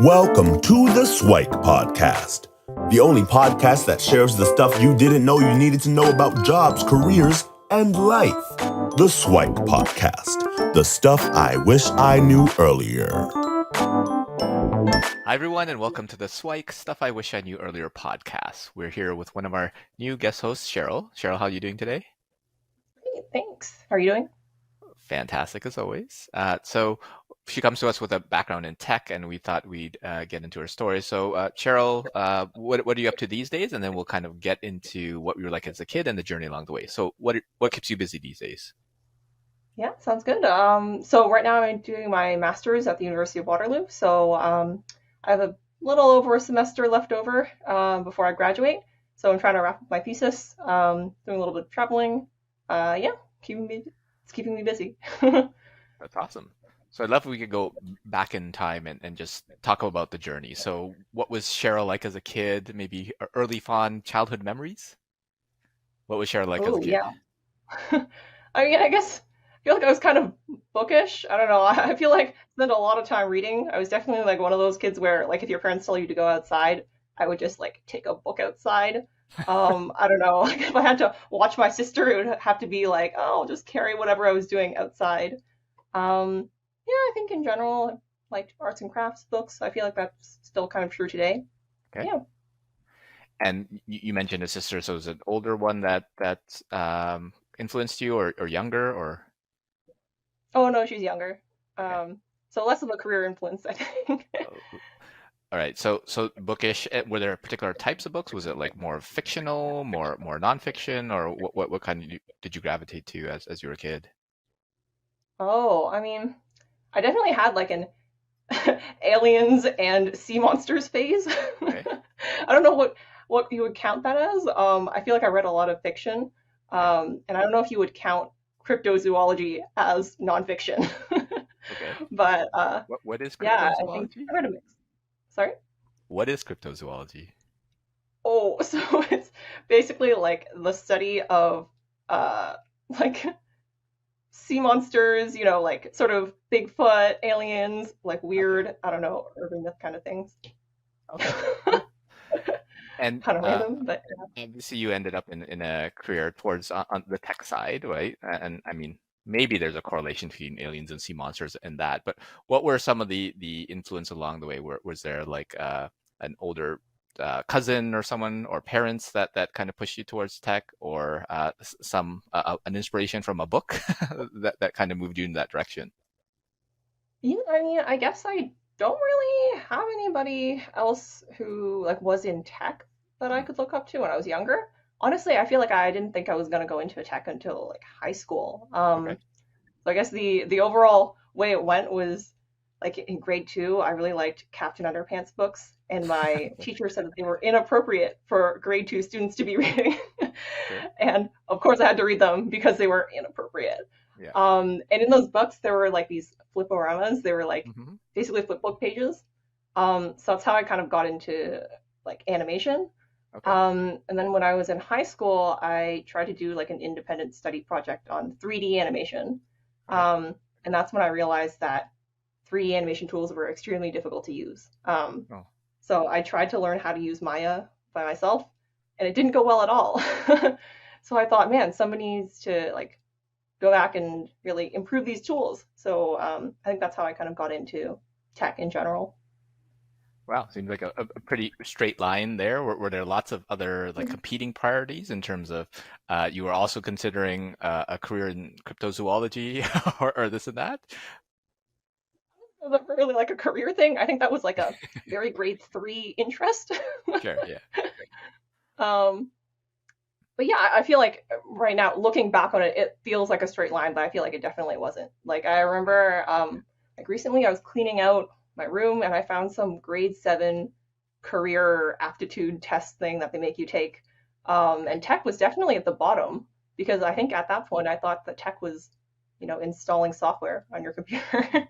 Welcome to the Siwike podcast, the only podcast that shares the stuff you didn't know you needed to know about jobs, careers, and life. The Siwike podcast, the stuff I wish I knew earlier. Hi, everyone, and welcome to the Siwike Stuff I Wish I Knew Earlier podcast. We're here with one of our new guest hosts, Cheryl. Cheryl, how are you doing today? Great, thanks. How are you doing? Fantastic, as always. So she comes to us with a background in tech, and we thought we'd get into her story. So, Cheryl, what are you up to these days? And then we'll kind of get into what you were like as a kid and the journey along the way. So what keeps you busy these days? Yeah, sounds good. So right now I'm doing my master's at the University of Waterloo. So I have a little over a semester left over before I graduate. So I'm trying to wrap up my thesis, doing a little bit of traveling. It's keeping me busy. That's awesome. So I'd love if we could go back in time and just talk about the journey. So what was Cheryl like as a kid? Maybe early fond childhood memories? What was Cheryl like as a Oh, kid? yeah. I guess I feel like I was kind of bookish. I don't know. I feel like I spent a lot of time reading. I was definitely like one of those kids where, like, if your parents tell you to go outside, I would just like take a book outside. I don't know. Like, if I had to watch my sister, it would have to be like, oh, I'll just carry whatever I was doing outside. Um, yeah, I think in general, I liked arts and crafts books. I feel like that's still kind of true today. Okay. Yeah. And you mentioned a sister, so is it an older one that influenced you, or younger, or? Oh no, she's younger. Okay. So less of a career influence, I think. Oh, all right. So bookish. Were there particular types of books? Was it like more fictional, more nonfiction, or what kind did you gravitate to as you were a kid? Oh, I mean, I definitely had like an aliens and sea monsters phase. Okay. I don't know what you would count that as. I feel like I read a lot of fiction, Okay. and I don't know if you would count cryptozoology as nonfiction. Okay. But What is yeah, I think cryptozoology? I read a mix. Sorry? What is cryptozoology? Oh, so it's basically like the study of uh like sea monsters, like sort of Bigfoot, aliens, like Okay. weird, I don't know, urban myth kind of things. Okay. And Kind of random, but obviously you ended up in a career towards on the tech side, right? And I mean, maybe there's a correlation between aliens and sea monsters and that, but what were some of the influence along the way? Was there like an older cousin or someone or parents that kind of pushed you towards tech, or some an inspiration from a book that kind of moved you in that direction? yeah, I mean, I guess I don't really have anybody else who like was in tech that I Mhm. could look up to when I was younger. Honestly, I feel like I didn't think I was gonna go into tech until like high school. Okay. So I guess the overall way it went was like in grade two, I really liked Captain Underpants books, and my teacher said that they were inappropriate for grade two students to be reading. Okay. And of course, I had to read them because they were inappropriate. Yeah. And in those books, there were like these fliporamas. They were like Hmm. basically flip book pages. So that's how I kind of got into like animation. Okay. And then when I was in high school, I tried to do like an independent study project on 3D animation. Okay. And that's when I realized that 3D animation tools were extremely difficult to use. Oh. So I tried to learn how to use Maya by myself, and it didn't go well at all. So I thought, man, somebody needs to like go back and really improve these tools. So I think that's how I kind of got into tech in general. Wow, seems like a pretty straight line there. Were there lots of other like competing priorities in terms of you were also considering a career in cryptozoology or this and that? It was really like a career thing. I think that was like a very grade three interest. Sure, yeah. um, but yeah, I feel like right now, looking back on it, it feels like a straight line, but I feel like it definitely wasn't. Like I remember, like recently I was cleaning out my room and I found some grade seven career aptitude test thing that they make you take. Okay. And tech was definitely at the bottom because I Mhm. think at that point I thought that tech was, installing software on your computer.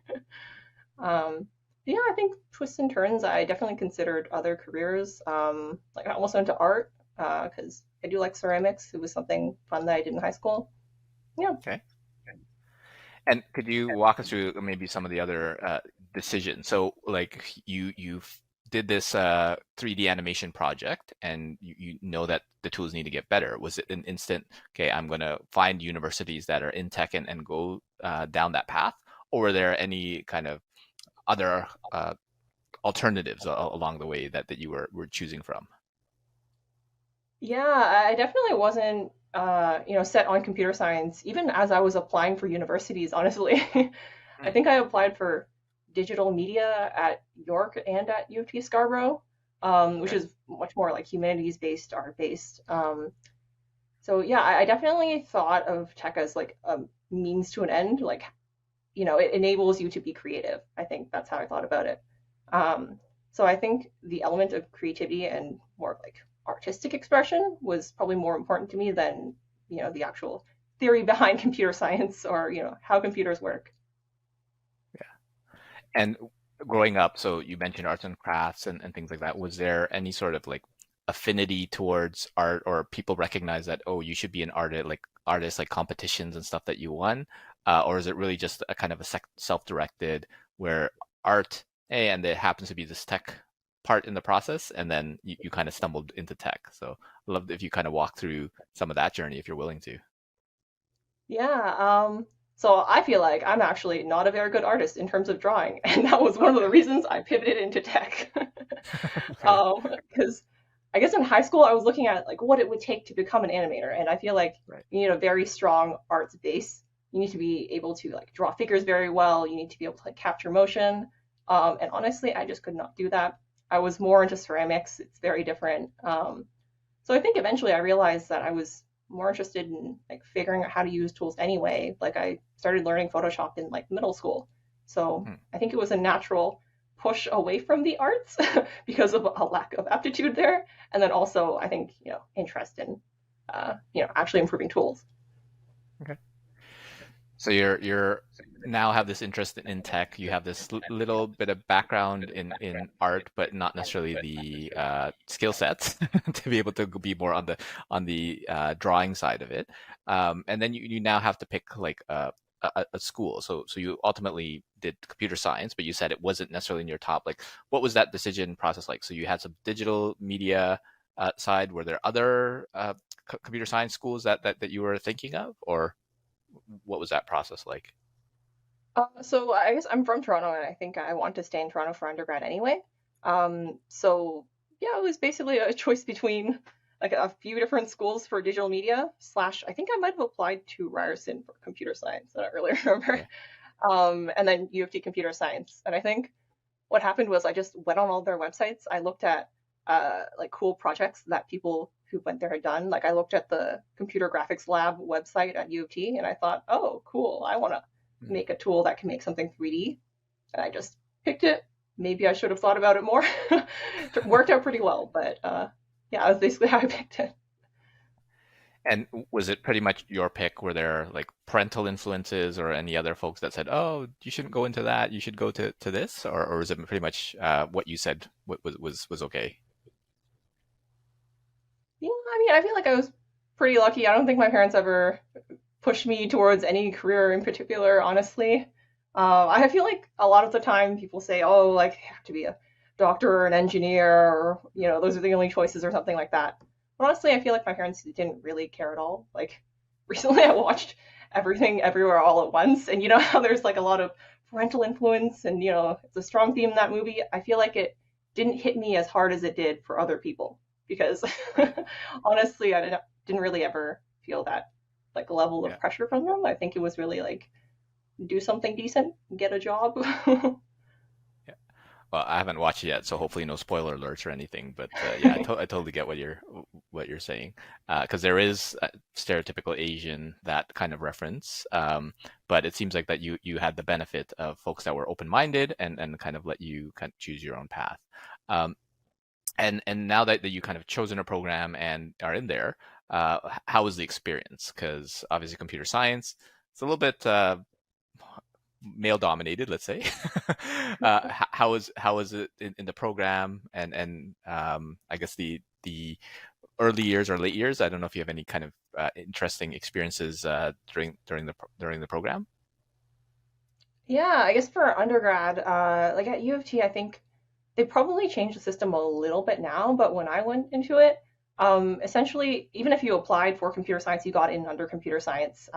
Um, yeah, I think twists and turns. I definitely considered other careers. Like I almost went to art because I do like ceramics. It was something fun that I did in high school. Yeah. Okay. And could you walk us through maybe some of the other decisions? So, like you did this 3D animation project, and you know that the tools need to get better. Was it an instant, okay, I'm going to find universities that are in tech and go down that path, or were there any kind of other alternatives along the way that you were choosing from? Yeah, I definitely wasn't, set on computer science, even as I was applying for universities, honestly. I Hmm. think I applied for digital media at York and at U of T Scarborough, which Okay. is much more like humanities based, art based. So yeah, I definitely thought of tech as like a means to an end. Like, it enables you to be creative. I think that's how I thought about it. Um, so I think the element of creativity and more of like artistic expression was probably more important to me than, the actual theory behind computer science or, how computers work. And growing up, so you mentioned arts and crafts and things like that. Was there any sort of like affinity towards art, or people recognize that, oh, you should be an artist, like competitions and stuff that you won? Or is it really just a kind of a self-directed where art, hey, and there happens to be this tech part in the process, and then you kind of stumbled into tech. So I'd love if you kind of walk through some of that journey if you're willing to. Yeah, so I feel like I'm actually not a very good artist in terms of drawing, and that was one of the Okay. reasons I pivoted into tech. Okay. Because I guess in high school I was looking at like what it would take to become an animator, and I feel like Right. you need a very strong arts base. You need to be able to like draw figures very well. You need to be able to like capture motion. And honestly, I just could not do that. I was more into ceramics. It's very different. So I think eventually I realized that I was more interested in like figuring out how to use tools anyway. Like I started learning Photoshop in like middle school. So Hmm. I think it was a natural push away from the arts because of a lack of aptitude there. And then also I think, interest in actually improving tools. Okay. So you're now have this interest in tech. You have this little bit of background in art, but not necessarily the skill sets to be able to be more on the drawing side of it. And then you now have to pick like a school. So you ultimately did computer science, but you said it wasn't necessarily in your top. Like, what was that decision process like? So you had some digital media side. Were there other computer science schools that you were thinking of, or what was that process like? So I guess I'm from Toronto and I think I want to stay in Toronto for undergrad anyway. So yeah, it was basically a choice between like a few different schools for digital media slash I think I might have applied to Ryerson for computer science. I don't really remember. Okay. And then U of T computer science. And I think what happened was I just went on all their websites. I looked at like cool projects that people who went there had done. Like I looked at the computer graphics lab website at U of T and I thought, oh, cool. I want to Mm. make a tool that can make something 3D. And I just picked it. Maybe I should have thought about it more. It worked out pretty well, but yeah, that's basically how I picked it. And was it pretty much your pick? Were there like parental influences or any other folks that said, "Oh, you shouldn't go into that. You should go to this," or was it pretty much what you said was okay? Yeah, I mean, I feel like I was pretty lucky. I don't think my parents ever pushed me towards any career in particular, honestly. I feel like a lot of the time people say, oh, like, you have to be a doctor or an engineer, or, those are the only choices or something like that. But honestly, I feel like my parents didn't really care at all. Like, recently I watched Everything Everywhere All at Once, and you know how there's like a lot of parental influence, and, it's a strong theme in that movie. I feel like it didn't hit me as hard as it did for other people because Right. honestly, I didn't really ever feel that like level of Yeah. pressure from them. I think it was really like do something decent, get a job. Yeah. Well, I haven't watched it yet, so hopefully no spoiler alerts or anything. But yeah, I totally get what you're saying, because there is a stereotypical Asian, that kind of reference. But it seems like that you had the benefit of folks that were open-minded and kind of let you kind of choose your own path. Um, and now that you kind of chosen a program and are in there, how was the experience? Because obviously computer science, it's a little bit male dominated, let's say. How was it in the program, and I guess the early years or late years? I don't know if you have any kind of interesting experiences during the program. Yeah, I guess for undergrad, like at U of T, I think they probably changed the system a little bit now, but when I went into it, essentially, even if you applied for computer science, you got in under computer science.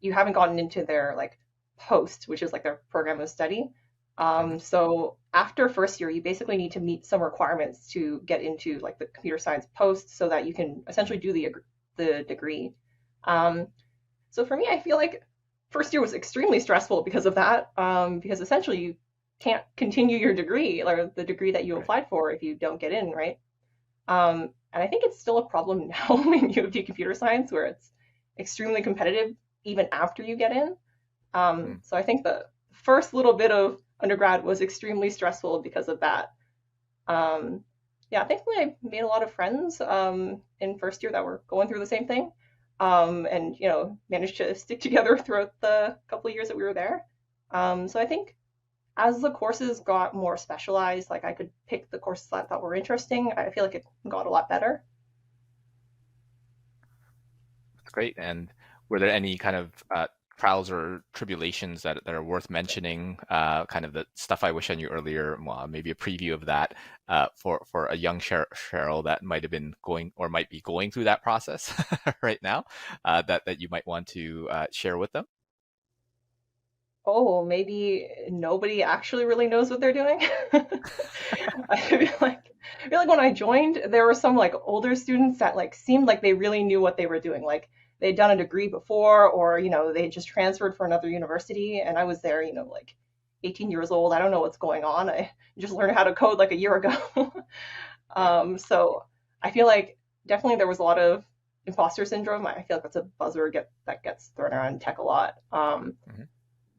You haven't gotten into their like post, which is like their program of study. Hmm. So after first year, you basically need to meet some requirements to get into like the computer science post, so that you can essentially do the degree. Um, so for me, I feel like first year was extremely stressful because of that, because essentially you can't continue your degree or the degree that you Right. applied for if you don't get in, right? And I think it's still a problem now in U of T computer science where it's extremely competitive even after you get in. Mm. So I think the first little bit of undergrad was extremely stressful because of that. Um, yeah, thankfully I made a lot of friends in first year that were going through the same thing, and managed to stick together throughout the couple of years that we were there. So I think as the courses got more specialized, like I could pick the courses that I thought were interesting. I feel like it got a lot better. That's great. And were there any kind of trials or tribulations that are worth mentioning? Kind of the stuff I wish I knew earlier, well, maybe a preview of that for a young Cheryl that might have been going or might be going through that process right now, that you might want to share with them. Oh, maybe nobody actually really knows what they're doing. I feel Okay. like I feel like when I joined, there were some like older students that like seemed like they really knew what they were doing. Like they'd done a degree before, or they just transferred for another university, and I was there, like 18 years old. I don't know what's going on. I just learned how to code like a year ago. Right. So I feel like definitely there was a lot of imposter syndrome. I feel like that's a buzzword that gets thrown around in tech a lot. Hmm.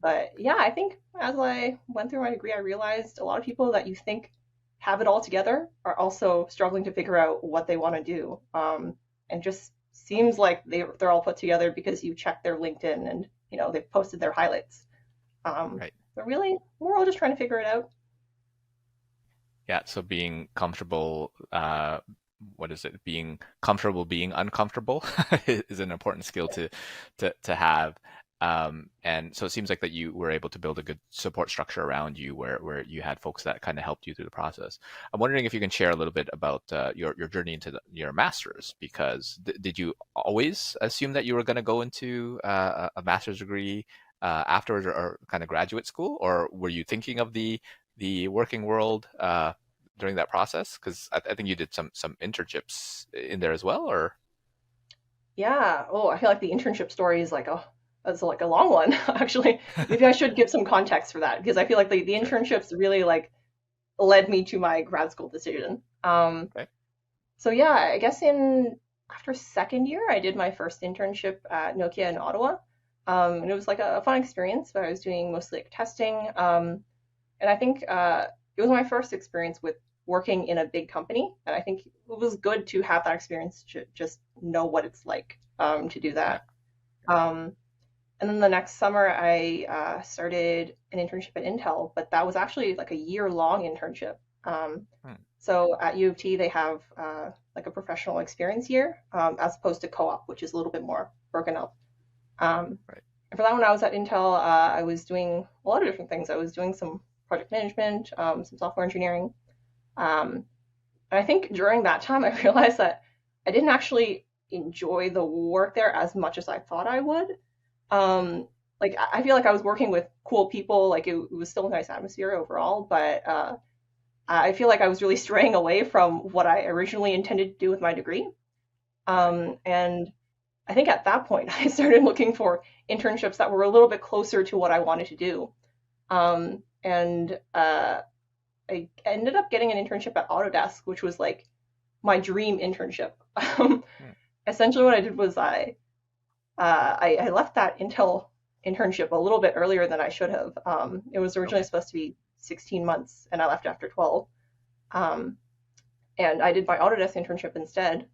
But yeah, I think as I went through my degree, I realized a lot of people that you think have it all together are also struggling to figure out what they want to do. And just seems like they're all put together because you check their LinkedIn and they've posted their highlights. Right. But really, we're all just trying to figure it out. Yeah. So being comfortable, what is it? Being comfortable being uncomfortable is an important skill to have. And so it seems like that you were able to build a good support structure around you where you had folks that kind of helped you through the process. I'm wondering if you can share a little bit about your journey into your master's, because did you always assume that you were going to go into a master's degree afterwards, or kind of graduate school, or were you thinking of the working world during that process? Because I think you did some internships in there as well, or Yeah. Oh, I feel like the internship story is like that's like a long one. Actually, maybe I should give some context for that because I feel like the sure. internships really like led me to my grad school decision. Okay. So yeah, I guess in after second year, I did my first internship at Nokia in Ottawa, and it was like a fun experience. But I was doing mostly like testing, and I think it was my first experience with working in a big company, and I think it was good to have that experience to just know what it's like to do Yeah. that. Um, and then the next summer, I started an internship at Intel, but that was actually like a year-long internship. Um, Hmm. so at U of T, they have like a professional experience year, as opposed to co-op, which is a little bit more broken up. Um, Right. and for that one, I was at Intel. I was doing a lot of different things. I was doing some project management, some software engineering. Um, and I think during that time, I realized that I didn't actually enjoy the work there as much as I thought I would. Um, like I feel like I was working with cool people. Like it was still a nice atmosphere overall, but I feel like I was really straying away from what I originally intended to do with my degree. Right. And I think at that point, I started looking for internships that were a little bit closer to what I wanted to do. And I ended up getting an internship at Autodesk, which was like my dream internship. Um, Hmm. Essentially, what I did was I left that Intel internship a little bit earlier than I should have. It was originally Okay. supposed to be 16 months, and I left after 12. Um, and I did my Autodesk internship instead.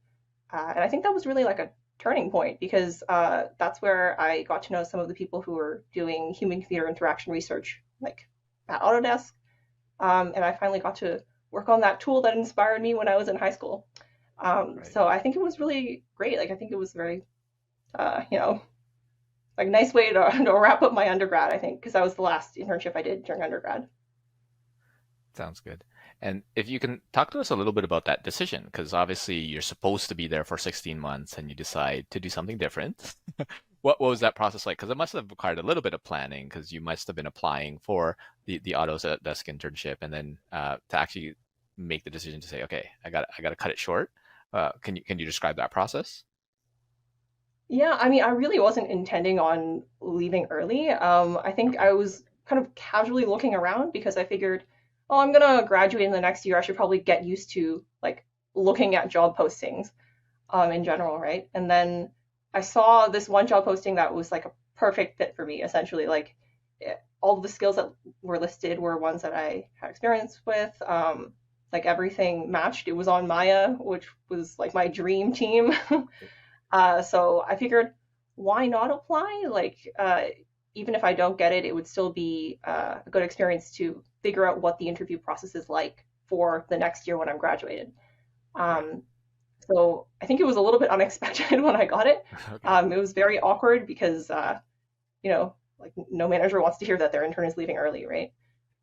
And I think that was really like a turning point because that's where I got to know some of the people who were doing human computer interaction research, like at Autodesk. And I finally got to work on that tool that inspired me when I was in high school. Right. So I think it was really great. Like I think it was very, uh, you know, like nice way to wrap up my undergrad, I think, because that was the last internship I did during undergrad. Sounds good. And if you can talk to us a little bit about that decision, because obviously you're supposed to be there for 16 months and you decide to do something different. What was that process like? Because it must have required a little bit of planning because you must have been applying for the Autodesk internship and then to actually make the decision to say, okay, I got to cut it short. Can you describe that process? Yeah, I mean, I really wasn't intending on leaving early. I think Okay. I was kind of casually looking around because I figured, oh, I'm gonna graduate in the next year. I should probably get used to like looking at job postings, in general, right? And then I saw this one job posting that was like a perfect fit for me, essentially. Like all of the skills that were listed were ones that I had experience with. Like everything matched. It was on Maya, which was like my dream team. So I figured, why not apply? Like, even if I don't get it, it would still be a good experience to figure out what the interview process is like for the next year when I'm graduated. Right. Um, so I think it was a little bit unexpected when I got it. Okay. It was very awkward because, like no manager wants to hear that their intern is leaving early, right?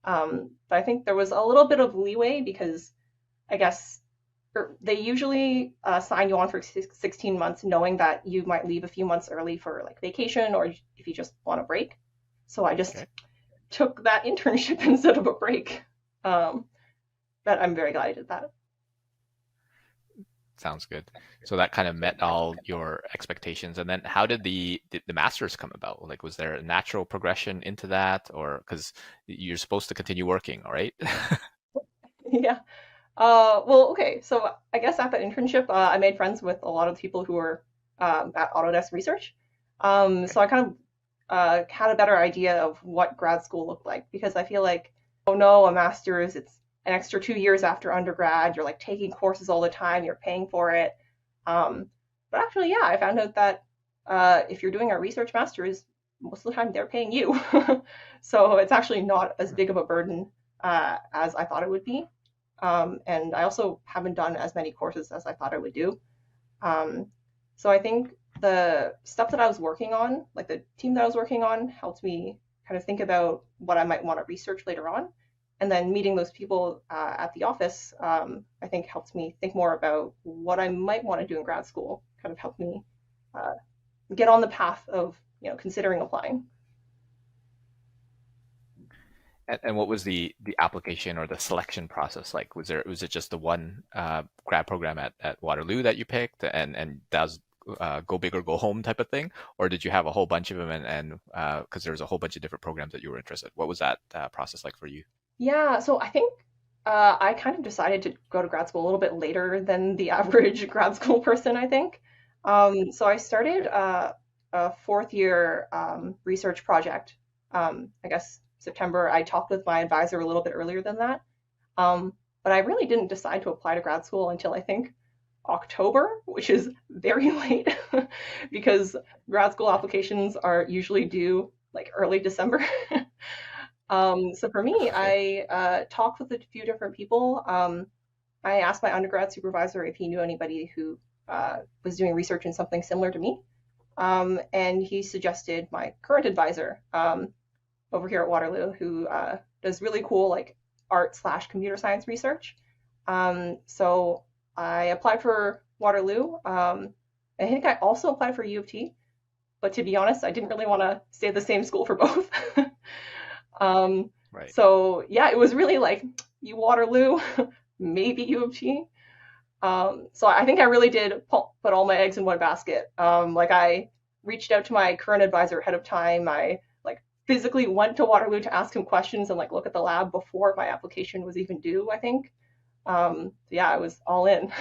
But I think there was a little bit of leeway because I guess they usually sign you on for 16 months, knowing that you might leave a few months early for like vacation or if you just want a break. So I just Okay. took that internship instead of a break. Um, but I'm very glad I did that. Sounds good. So that kind of met all your expectations. And then how did the masters come about? Like, was there a natural progression into that, or because you're supposed to continue working, all right? Yeah. Well, okay. So I guess at that internship, I made friends with a lot of people who were at Autodesk Research. Okay. So I kind of had a better idea of what grad school looked like because I feel like, oh no, a master's, it's an extra 2 years after undergrad. You're like taking courses all the time, you're paying for it. Um, but actually, yeah, I found out that if you're doing a research master's, most of the time they're paying you. So it's actually not as big of a burden as I thought it would be. And I also haven't done as many courses as I thought I would do. Um, so I think the stuff that I was working on, like the team that I was working on, helped me kind of think about what I might want to research later on. And then meeting those people at the office, I think helped me think more about what I might want to do in grad school. Kind of helped me uh, get on the path of considering applying. And what was the application or the selection process like? Was it just the one grad program at Waterloo that you picked, and that was go big or go home type of thing, or did you have a whole bunch of them and because there was a whole bunch of different programs that you were interested? What was that process like for you? Yeah, so I think I kind of decided to go to grad school a little bit later than the average grad school person, I think. So I started Okay. a fourth year research project. I guess September. I talked with my advisor a little bit earlier than that. But I really didn't decide to apply to grad school until I think October, which is very late because grad school applications are usually due like early December. So for me, Okay. I talked with a few different people. I asked my undergrad supervisor if he knew anybody who was doing research in something similar to me. And he suggested my current advisor over here at Waterloo, who does really cool like art/computer science research. So I applied for Waterloo. I think I also applied for U of T, but to be honest, I didn't really want to stay at the same school for both. Um, Right. so yeah, it was really like you Waterloo, maybe U of T. So I think I really did put all my eggs in one basket. Like I reached out to my current advisor ahead of time. I like physically went to Waterloo to ask him questions and like look at the lab before my application was even due, I think. So yeah, I was all in.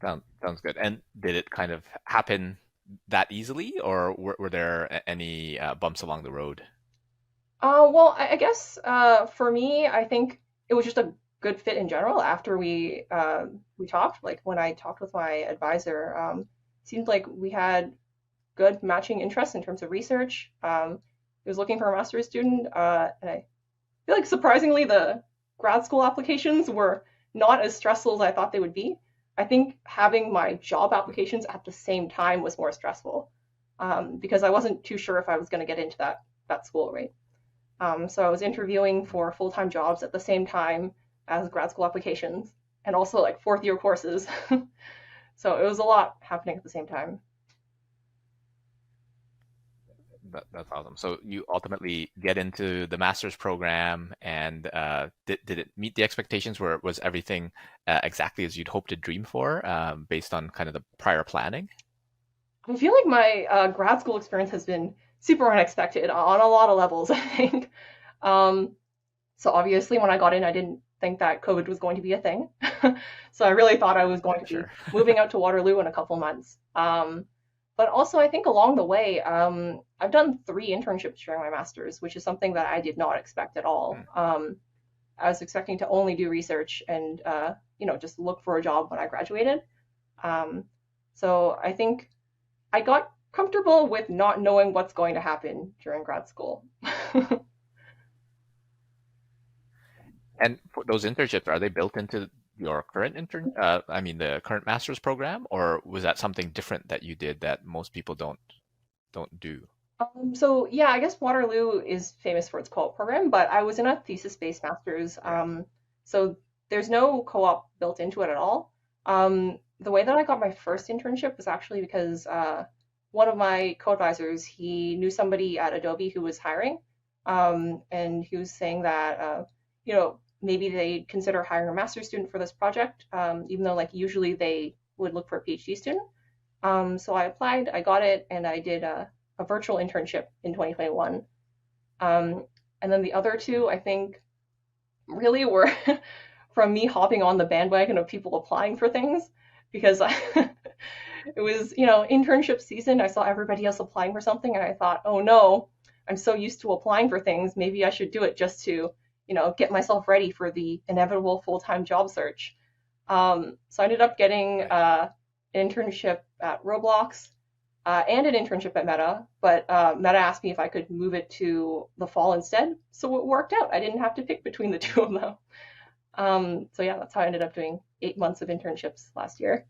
Sounds good. And did it kind of happen that easily, or were there any bumps along the road? Well, I guess for me, I think it was just a good fit in general after we talked. Like when I talked with my advisor, it seemed like we had good matching interests in terms of research. He was looking for a master's student, and I feel like surprisingly the grad school applications were not as stressful as I thought they would be. I think having my job applications at the same time was more stressful, because I wasn't too sure if I was going to get into that school, right? So I was interviewing for full-time jobs at the same time as grad school applications, and also like fourth year courses. So it was a lot happening at the same time. That's awesome. So you ultimately get into the master's program, and did it meet the expectations? Where was everything exactly as you'd hoped to dream for, based on kind of the prior planning? I feel like my grad school experience has been super unexpected on a lot of levels, I think. Um, so obviously, when I got in, I didn't think that COVID was going to be a thing. So I really thought I was going to be Sure. moving out to Waterloo in a couple months. But also, I think along the way, I've done 3 internships during my master's, which is something that I did not expect at all. Mm. I was expecting to only do research and just look for a job when I graduated. Um, so I think I got comfortable with not knowing what's going to happen during grad school. And for those internships, are they built into your current I mean, the current master's program, or was that something different that you did that most people don't do? So yeah, I guess Waterloo is famous for its co-op program, but I was in a thesis-based master's. Yeah. So there's no co-op built into it at all. The way that I got my first internship was actually because one of my co-advisors, he knew somebody at Adobe who was hiring, and he was saying that maybe they'd consider hiring a master's student for this project, even though like usually they would look for a PhD student. So I applied, I got it, and I did a virtual internship in 2021. And then the other two, I think, really were from me hopping on the bandwagon of people applying for things because it was, internship season. I saw everybody else applying for something, and I thought, oh no, I'm so used to applying for things. Maybe I should do it just to, get myself ready for the inevitable full-time job search. So I ended up getting Right. an internship at Roblox, and an internship at Meta, but Meta asked me if I could move it to the fall instead, so it worked out. I didn't have to pick between the two of them. So yeah, that's how I ended up doing 8 months of internships last year.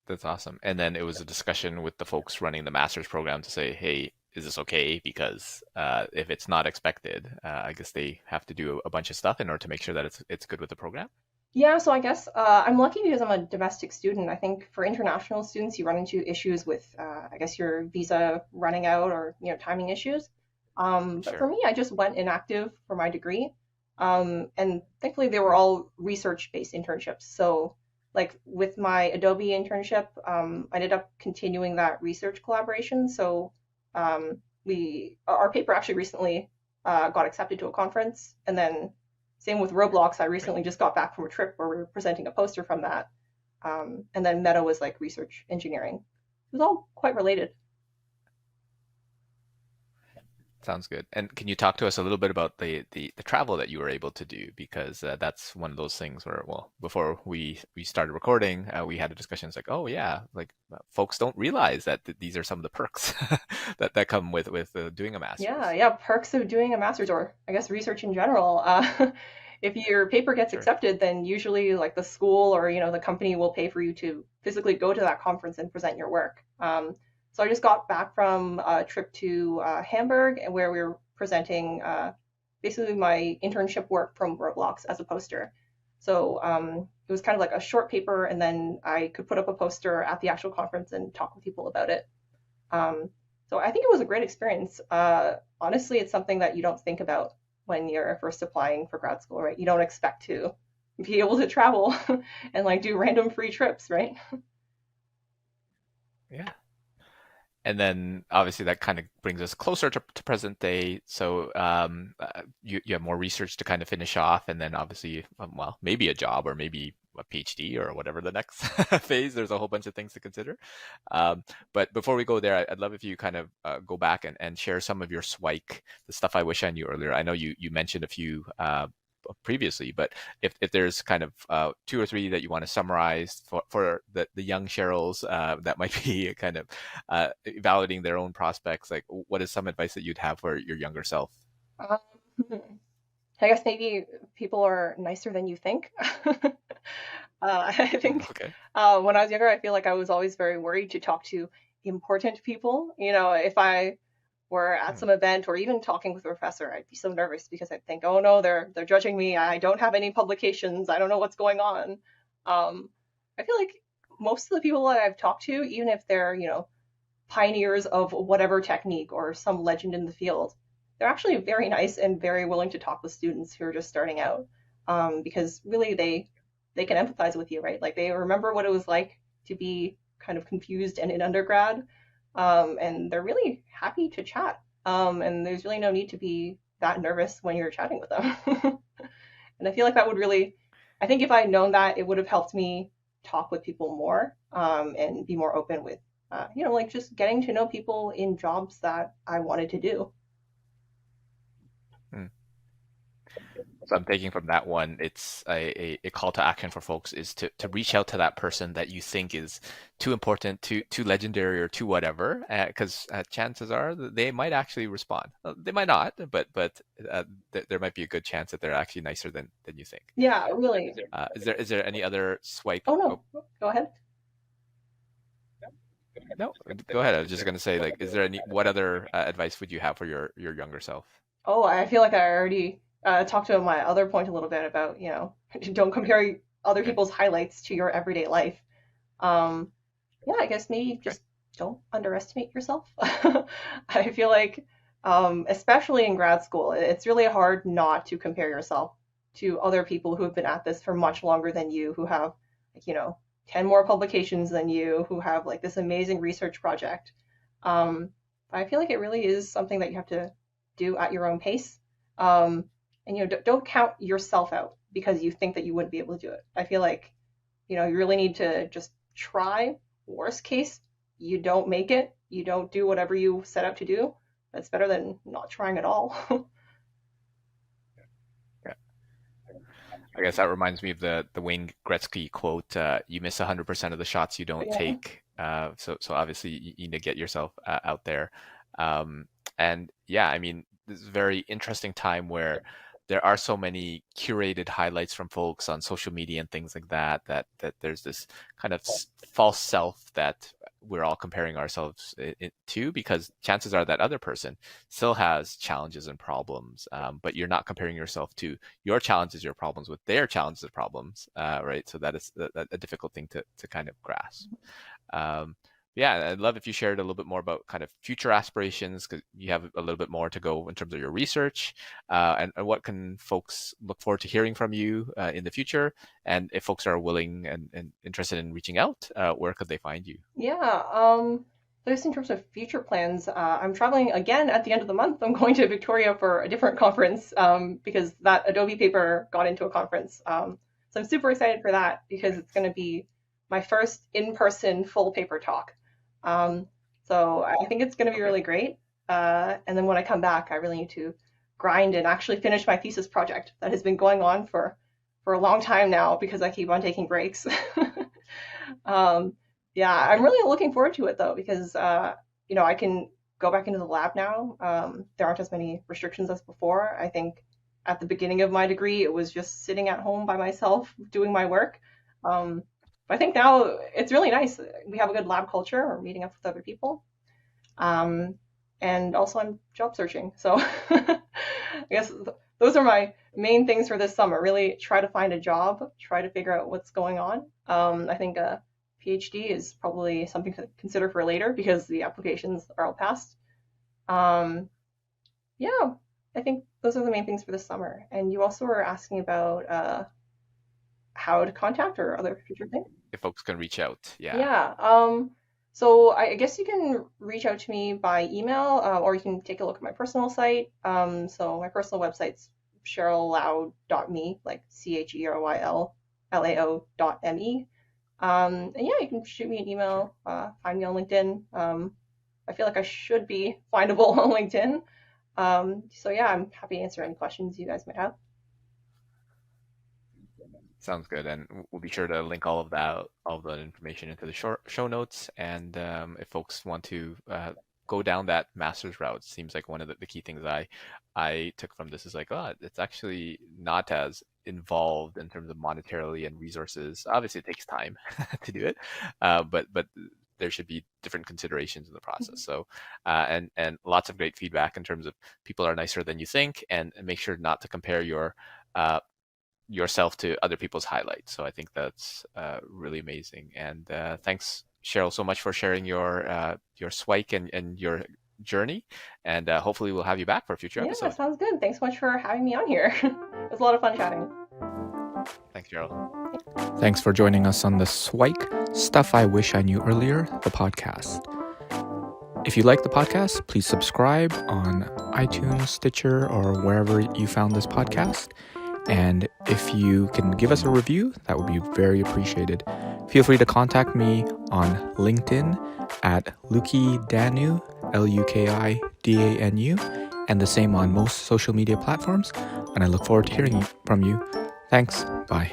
That's awesome. And then it was a discussion with the folks running the master's program to say, hey, is this okay? Because if it's not expected, I guess they have to do a bunch of stuff in order to make sure that it's good with the program. Yeah, so I guess I'm lucky because I'm a domestic student. I think for international students, you run into issues with, I guess, your visa running out or timing issues. But for Sure. me, I just went inactive for my degree, and thankfully they were all research-based internships. So, like with my Adobe internship, I ended up continuing that research collaboration. So, our paper actually recently got accepted to a conference, and then same with Roblox. I Right. recently just got back from a trip where we were presenting a poster from that. And then Meta was like research engineering. It was all quite related. Sounds good. And can you talk to us a little bit about the travel that you were able to do? Because that's one of those things where, well, before we started recording, we had a discussion. It's like, oh yeah, like folks don't realize that these are some of the perks that come with doing a Yeah, master's. yeah, perks of doing a master's or I guess research in general. If your paper gets Sure. accepted, then usually like the school or the company will pay for you to physically go to that conference and present your work. So I just got back from a trip to Hamburg and where we were presenting basically my internship work from Roblox as a poster. So it was kind of like a short paper, and then I could put up a poster at the actual conference and talk with people about it. Um, so I think it was a great experience. Honestly, it's something that you don't think about when you're first applying for grad school, right? You don't expect to be able to travel and like do random free trips, right? Yeah. And then obviously that kind of brings us closer to present day. So you have more research to kind of finish off, and then obviously, well, maybe a job or maybe a PhD or whatever the next phase. There's a whole bunch of things to consider. But before we go there, I'd love if you kind of go back and share some of your Swike, the stuff I wish I knew earlier. I know you mentioned a few previously, but if there's kind of two or three that you want to summarize for the young Cheryls that might be kind of evaluating their own prospects, like what is some advice that you'd have for your younger self? Um, I guess maybe people are nicer than you think. I think Okay. when I was younger, I feel like I was always very worried to talk to important people. If I were at Hmm. some event or even talking with a professor, I'd be so nervous because I'd think, oh no, they're judging me. I don't have any publications. I don't know what's going on. Um, I feel like most of the people that I've talked to, even if they're, pioneers of whatever technique or some legend in the field, they're actually very nice and very willing to talk with students who are just starting out, because really they can empathize with you, right? Like they remember what it was like to be kind of confused and in undergrad, and they're really happy to chat. And there's really no need to be that nervous when you're chatting with them. And I feel like that would really, I think if I had known that, it would have helped me talk with people more, and be more open with, like just getting to know people in jobs that I wanted to do. Hmm. So I'm taking from that one, it's a call to action for folks is to reach out to that person that you think is too important, too legendary, or too whatever, because chances are that they might actually respond. They might not, but there might be a good chance that they're actually nicer than you think. Yeah, really. Is there any other swipe? Oh Oh, no, go ahead. no, go ahead. I was just gonna say, like, is there any what other advice would you have for your younger self? Oh, I feel like I already talked about my other point a little bit about, don't compare other Okay. people's highlights to your everyday life. Um, yeah, I guess maybe Okay. just don't underestimate yourself. I feel like, especially in grad school, it's really hard not to compare yourself to other people who have been at this for much longer than you, who have, like, 10 more publications than you, who have like this amazing research project. Um, I feel like it really is something that you have to do at your own pace. Um, and don't count yourself out because you think that you wouldn't be able to do it. I feel like, you really need to just try. Worst case, you don't make it. You don't do whatever you set out to do. That's better than not trying at all. Yeah. I guess that reminds me of the Wayne Gretzky quote: "You miss 100% of the shots you don't Yeah. take." So obviously you need to get yourself out there. Um, and yeah, I mean, this is a very interesting time where there are so many curated highlights from folks on social media and things like that. That there's this kind of false self that we're all comparing ourselves to, because chances are that other person still has challenges and problems, but you're not comparing yourself to your challenges, your problems with their challenges, problems, right? So that is a difficult thing to kind of grasp. Um, yeah, I'd love if you shared a little bit more about kind of future aspirations, because you have a little bit more to go in terms of your research, and what can folks look forward to hearing from you in the future, and if folks are willing and interested in reaching out, where could they find you? Yeah. Just in terms of future plans, I'm traveling again at the end of the month. I'm going to Victoria for a different conference, because that Adobe paper got into a conference. So I'm super excited for that because it's going to be my first in-person full paper talk. Um, so I think it's going to be Okay. really great. And then when I come back, I really need to grind and actually finish my thesis project that has been going on for a long time now because I keep on taking breaks. Um, yeah, I'm Okay. really looking forward to it though because I can go back into the lab now. There aren't as many restrictions as before. I think at the beginning of my degree, it was just sitting at home by myself doing my work. Um, but I think now it's really nice. We have a good lab culture. We're meeting up with other people. Um, and also I'm job searching. So I guess those are my main things for this summer. Really try to find a job, try to figure out what's going on. I think a PhD is probably something to consider for later because the applications are all passed. Um, yeah, I think those are the main things for this summer. And you also were asking about how to contact or other future things. If folks can reach out, yeah. Yeah. So I guess you can reach out to me by email, or you can take a look at my personal site. So my personal website's CherylLao.me, like CherylLao.me. And yeah, you can shoot me an email, find me on LinkedIn. I feel like I should be findable on LinkedIn. So yeah, I'm happy to answer any questions you guys might have. Sounds good, and we'll be sure to link all of that information into the show notes. And if folks want to go down that master's route. Seems like one of the key things I took from this is like, oh, it's actually not as involved in terms of monetarily and resources. Obviously, it takes time to do it, but there should be different considerations in the process. So, and lots of great feedback in terms of people are nicer than you think, and make sure not to compare yourself to other people's highlights. So I think that's really amazing. And thanks, Cheryl, so much for sharing your Siwike and your journey. And hopefully we'll have you back for a future Yeah, episode. sounds good. Thanks so much for having me on here. It was a lot of fun chatting. Thanks, Cheryl. Thanks for joining us on the Siwike Stuff I Wish I Knew Earlier, the podcast. If you like the podcast, please subscribe on iTunes, Stitcher, or wherever you found this podcast. And if you can give us a review, that would be very appreciated. Feel free to contact me on LinkedIn at Lukidanu, Lukidanu, and the same on most social media platforms. And I look forward to hearing from you. Thanks. Bye.